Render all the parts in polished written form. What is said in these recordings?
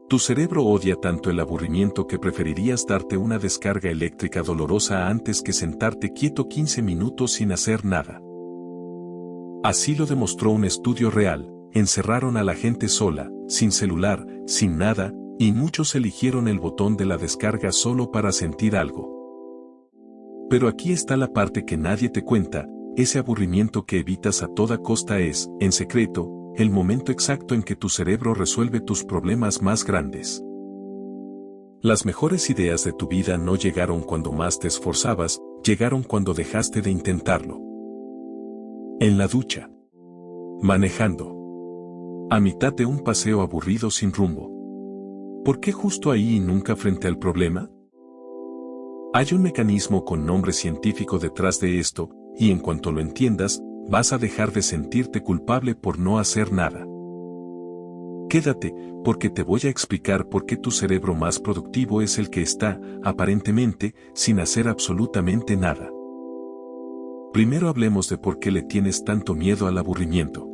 Tu cerebro odia tanto el aburrimiento que preferirías darte una descarga eléctrica dolorosa antes que sentarte quieto 15 minutos sin hacer nada. Así lo demostró un estudio real. Encerraron a la gente sola, sin celular, sin nada, y muchos eligieron el botón de la descarga solo para sentir algo. Pero aquí está la parte que nadie te cuenta: ese aburrimiento que evitas a toda costa es, en secreto, el momento exacto en que tu cerebro resuelve tus problemas más grandes. Las mejores ideas de tu vida no llegaron cuando más te esforzabas, llegaron cuando dejaste de intentarlo. En la ducha. Manejando. A mitad de un paseo aburrido sin rumbo. ¿Por qué justo ahí y nunca frente al problema? Hay un mecanismo con nombre científico detrás de esto, y en cuanto lo entiendas, vas a dejar de sentirte culpable por no hacer nada. Quédate, porque te voy a explicar por qué tu cerebro más productivo es el que está, aparentemente, sin hacer absolutamente nada. Primero hablemos de por qué le tienes tanto miedo al aburrimiento.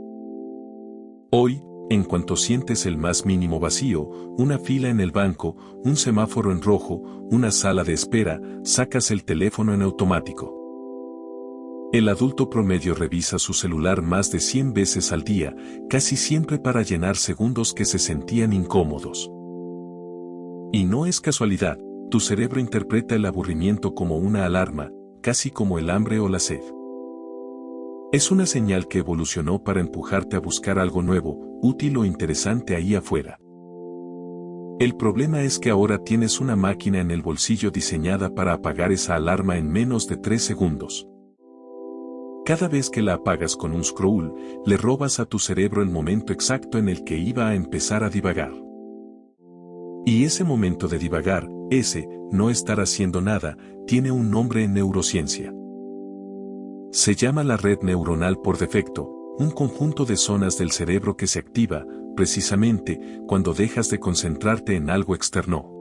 Hoy, en cuanto sientes el más mínimo vacío, una fila en el banco, un semáforo en rojo, una sala de espera, sacas el teléfono en automático. El adulto promedio revisa su celular más de 100 veces al día, casi siempre para llenar segundos que se sentían incómodos. Y no es casualidad, tu cerebro interpreta el aburrimiento como una alarma, casi como el hambre o la sed. Es una señal que evolucionó para empujarte a buscar algo nuevo, útil o interesante ahí afuera. El problema es que ahora tienes una máquina en el bolsillo diseñada para apagar esa alarma en menos de 3 segundos. Cada vez que la apagas con un scroll, le robas a tu cerebro el momento exacto en el que iba a empezar a divagar. Y ese momento de divagar, ese, no estar haciendo nada, tiene un nombre en neurociencia. Se llama la red neuronal por defecto, un conjunto de zonas del cerebro que se activa, precisamente, cuando dejas de concentrarte en algo externo.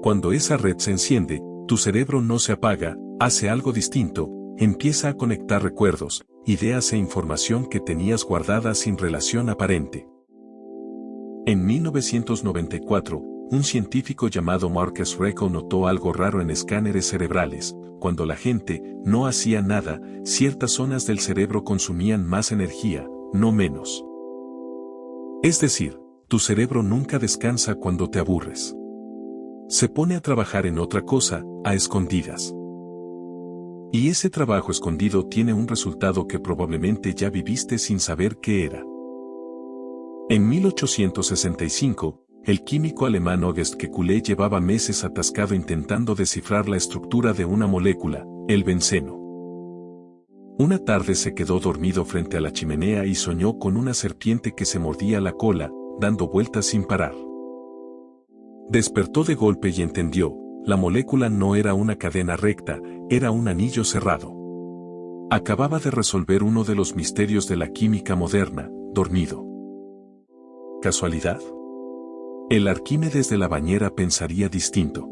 Cuando esa red se enciende, tu cerebro no se apaga, hace algo distinto. Empieza a conectar recuerdos, ideas e información que tenías guardada sin relación aparente. En 1994, un científico llamado Marcus Recco notó algo raro en escáneres cerebrales. Cuando la gente no hacía nada, ciertas zonas del cerebro consumían más energía, no menos. Es decir, tu cerebro nunca descansa cuando te aburres. Se pone a trabajar en otra cosa, a escondidas. Y ese trabajo escondido tiene un resultado que probablemente ya viviste sin saber qué era. En 1865, el químico alemán August Kekulé llevaba meses atascado intentando descifrar la estructura de una molécula, el benceno. Una tarde se quedó dormido frente a la chimenea y soñó con una serpiente que se mordía la cola, dando vueltas sin parar. Despertó de golpe y entendió. La molécula no era una cadena recta, era un anillo cerrado. Acababa de resolver uno de los misterios de la química moderna, dormido. ¿Casualidad? El Arquímedes de la bañera pensaría distinto.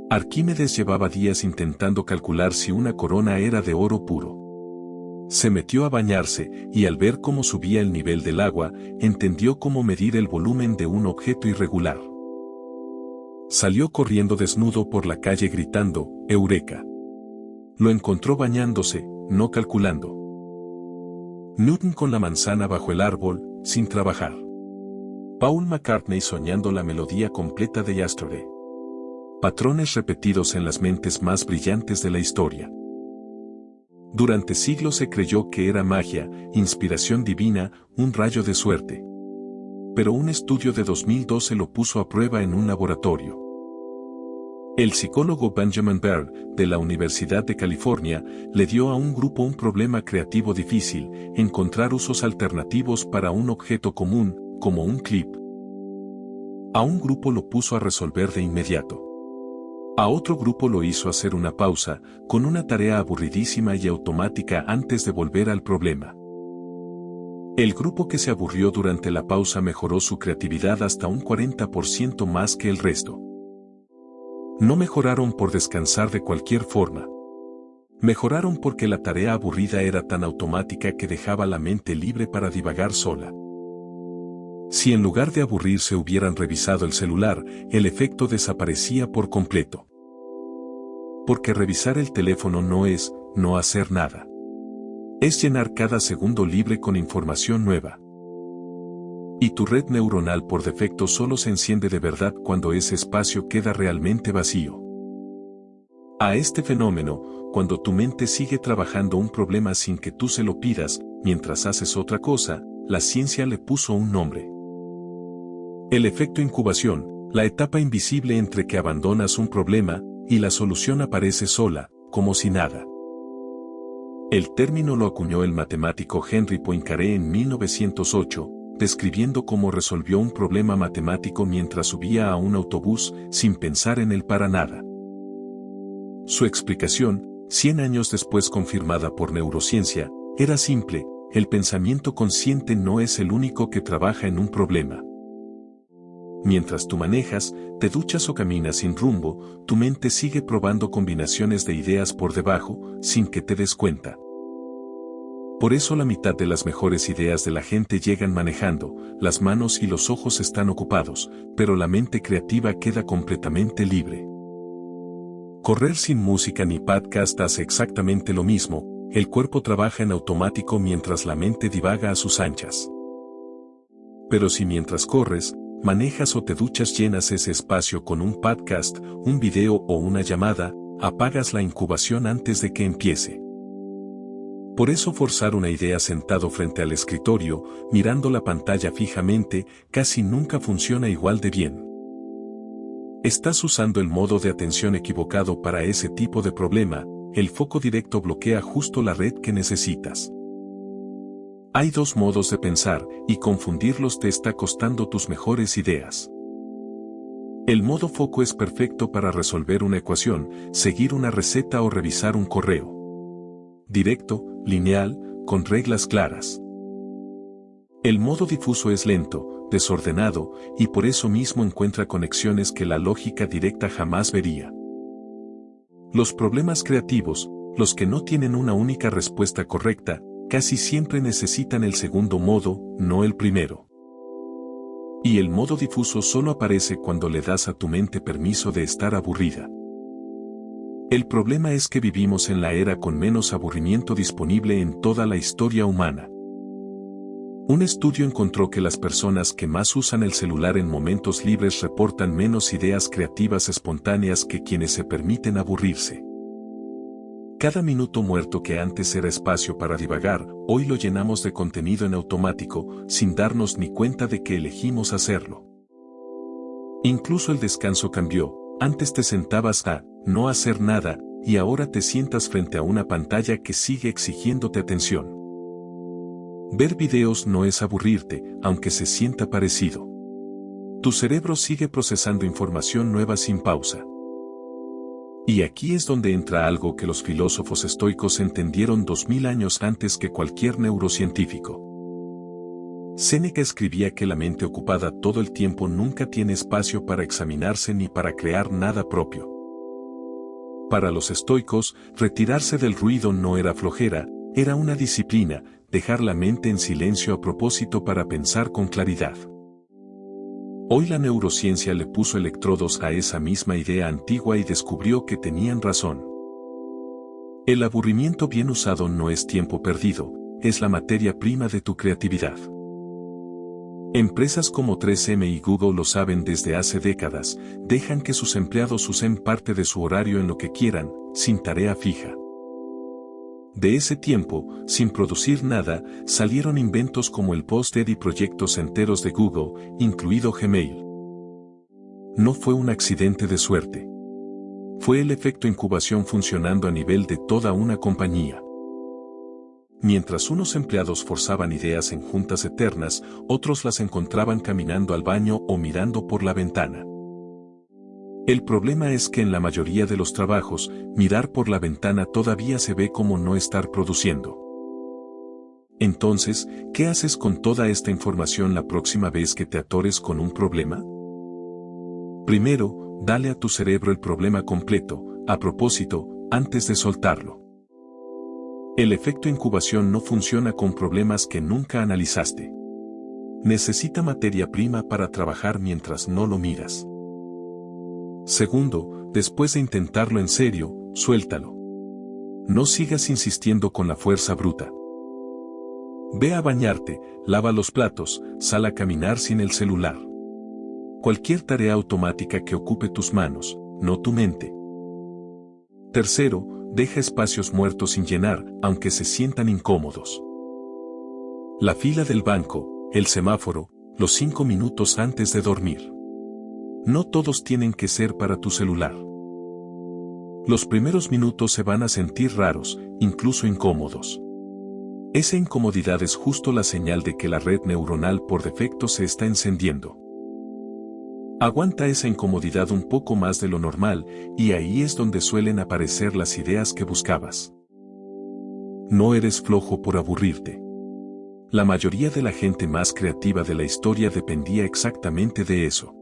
Arquímedes llevaba días intentando calcular si una corona era de oro puro. Se metió a bañarse, y al ver cómo subía el nivel del agua, entendió cómo medir el volumen de un objeto irregular. Salió corriendo desnudo por la calle gritando, ¡Eureka! Lo encontró bañándose, no calculando. Newton con la manzana bajo el árbol, sin trabajar. Paul McCartney soñando la melodía completa de Yesterday. Patrones repetidos en las mentes más brillantes de la historia. Durante siglos se creyó que era magia, inspiración divina, un rayo de suerte. Pero un estudio de 2012 lo puso a prueba en un laboratorio. El psicólogo Benjamin Byrne, de la Universidad de California, le dio a un grupo un problema creativo difícil: encontrar usos alternativos para un objeto común, como un clip. A un grupo lo puso a resolver de inmediato. A otro grupo lo hizo hacer una pausa, con una tarea aburridísima y automática antes de volver al problema. El grupo que se aburrió durante la pausa mejoró su creatividad hasta un 40% más que el resto. No mejoraron por descansar de cualquier forma. Mejoraron porque la tarea aburrida era tan automática que dejaba la mente libre para divagar sola. Si en lugar de aburrirse hubieran revisado el celular, el efecto desaparecía por completo. Porque revisar el teléfono no es no hacer nada. Es llenar cada segundo libre con información nueva. Y tu red neuronal por defecto solo se enciende de verdad cuando ese espacio queda realmente vacío. A este fenómeno, cuando tu mente sigue trabajando un problema sin que tú se lo pidas, mientras haces otra cosa, la ciencia le puso un nombre. El efecto incubación, la etapa invisible entre que abandonas un problema y la solución aparece sola, como si nada. El término lo acuñó el matemático Henry Poincaré en 1908, describiendo cómo resolvió un problema matemático mientras subía a un autobús sin pensar en él para nada. Su explicación, 100 años después confirmada por neurociencia, era simple: el pensamiento consciente no es el único que trabaja en un problema. Mientras tú manejas, te duchas o caminas sin rumbo, tu mente sigue probando combinaciones de ideas por debajo, sin que te des cuenta. Por eso la mitad de las mejores ideas de la gente llegan manejando, las manos y los ojos están ocupados, pero la mente creativa queda completamente libre. Correr sin música ni podcast hace exactamente lo mismo: el cuerpo trabaja en automático mientras la mente divaga a sus anchas. Pero si mientras corres, manejas o te duchas llenas ese espacio con un podcast, un video o una llamada, apagas la incubación antes de que empiece. Por eso forzar una idea sentado frente al escritorio, mirando la pantalla fijamente, casi nunca funciona igual de bien. Estás usando el modo de atención equivocado para ese tipo de problema. El foco directo bloquea justo la red que necesitas. Hay dos modos de pensar, y confundirlos te está costando tus mejores ideas. El modo foco es perfecto para resolver una ecuación, seguir una receta o revisar un correo. Directo, lineal, con reglas claras. El modo difuso es lento, desordenado, y por eso mismo encuentra conexiones que la lógica directa jamás vería. Los problemas creativos, los que no tienen una única respuesta correcta, casi siempre necesitan el segundo modo, no el primero. Y el modo difuso solo aparece cuando le das a tu mente permiso de estar aburrida. El problema es que vivimos en la era con menos aburrimiento disponible en toda la historia humana. Un estudio encontró que las personas que más usan el celular en momentos libres reportan menos ideas creativas espontáneas que quienes se permiten aburrirse. Cada minuto muerto que antes era espacio para divagar, hoy lo llenamos de contenido en automático, sin darnos ni cuenta de que elegimos hacerlo. Incluso el descanso cambió: antes te sentabas a no hacer nada, y ahora te sientas frente a una pantalla que sigue exigiéndote atención. Ver videos no es aburrirte, aunque se sienta parecido. Tu cerebro sigue procesando información nueva sin pausa. Y aquí es donde entra algo que los filósofos estoicos entendieron 2000 años antes que cualquier neurocientífico. Séneca escribía que la mente ocupada todo el tiempo nunca tiene espacio para examinarse ni para crear nada propio. Para los estoicos, retirarse del ruido no era flojera, era una disciplina: dejar la mente en silencio a propósito para pensar con claridad. Hoy la neurociencia le puso electrodos a esa misma idea antigua y descubrió que tenían razón. El aburrimiento bien usado no es tiempo perdido, es la materia prima de tu creatividad. Empresas como 3M y Google lo saben desde hace décadas: dejan que sus empleados usen parte de su horario en lo que quieran, sin tarea fija. De ese tiempo, sin producir nada, salieron inventos como el Post-it y proyectos enteros de Google, incluido Gmail. No fue un accidente de suerte. Fue el efecto incubación funcionando a nivel de toda una compañía. Mientras unos empleados forzaban ideas en juntas eternas, otros las encontraban caminando al baño o mirando por la ventana. El problema es que en la mayoría de los trabajos, mirar por la ventana todavía se ve como no estar produciendo. Entonces, ¿qué haces con toda esta información la próxima vez que te atores con un problema? Primero, dale a tu cerebro el problema completo, a propósito, antes de soltarlo. El efecto incubación no funciona con problemas que nunca analizaste. Necesita materia prima para trabajar mientras no lo miras. Segundo, después de intentarlo en serio, suéltalo. No sigas insistiendo con la fuerza bruta. Ve a bañarte, lava los platos, sal a caminar sin el celular. Cualquier tarea automática que ocupe tus manos, no tu mente. Tercero, deja espacios muertos sin llenar, aunque se sientan incómodos. La fila del banco, el semáforo, los 5 minutos antes de dormir. No todos tienen que ser para tu celular. Los primeros minutos se van a sentir raros, incluso incómodos. Esa incomodidad es justo la señal de que la red neuronal por defecto se está encendiendo. Aguanta esa incomodidad un poco más de lo normal, y ahí es donde suelen aparecer las ideas que buscabas. No eres flojo por aburrirte. La mayoría de la gente más creativa de la historia dependía exactamente de eso.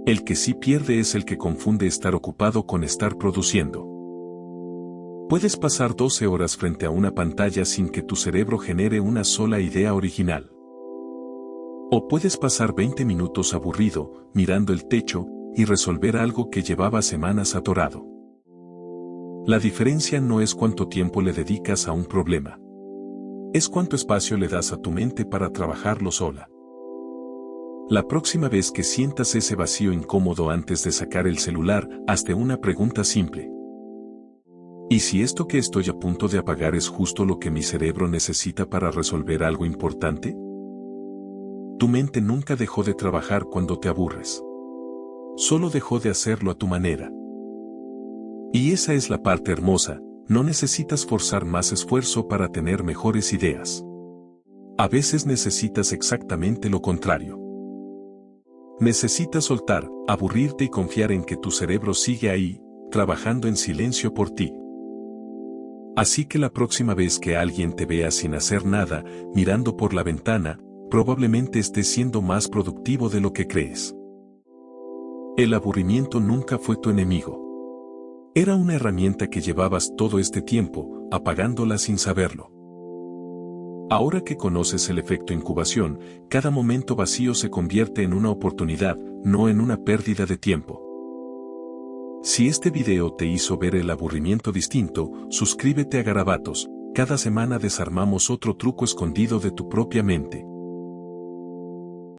El que sí pierde es el que confunde estar ocupado con estar produciendo. Puedes pasar 12 horas frente a una pantalla sin que tu cerebro genere una sola idea original. O puedes pasar 20 minutos aburrido, mirando el techo, y resolver algo que llevaba semanas atorado. La diferencia no es cuánto tiempo le dedicas a un problema. Es cuánto espacio le das a tu mente para trabajarlo sola. La próxima vez que sientas ese vacío incómodo antes de sacar el celular, hazte una pregunta simple. ¿Y si esto que estoy a punto de apagar es justo lo que mi cerebro necesita para resolver algo importante? Tu mente nunca dejó de trabajar cuando te aburres. Solo dejó de hacerlo a tu manera. Y esa es la parte hermosa, no necesitas forzar más esfuerzo para tener mejores ideas. A veces necesitas exactamente lo contrario. Necesitas soltar, aburrirte y confiar en que tu cerebro sigue ahí, trabajando en silencio por ti. Así que la próxima vez que alguien te vea sin hacer nada, mirando por la ventana, probablemente estés siendo más productivo de lo que crees. El aburrimiento nunca fue tu enemigo. Era una herramienta que llevabas todo este tiempo, apagándola sin saberlo. Ahora que conoces el efecto incubación, cada momento vacío se convierte en una oportunidad, no en una pérdida de tiempo. Si este video te hizo ver el aburrimiento distinto, suscríbete a Garabatos. Cada semana desarmamos otro truco escondido de tu propia mente.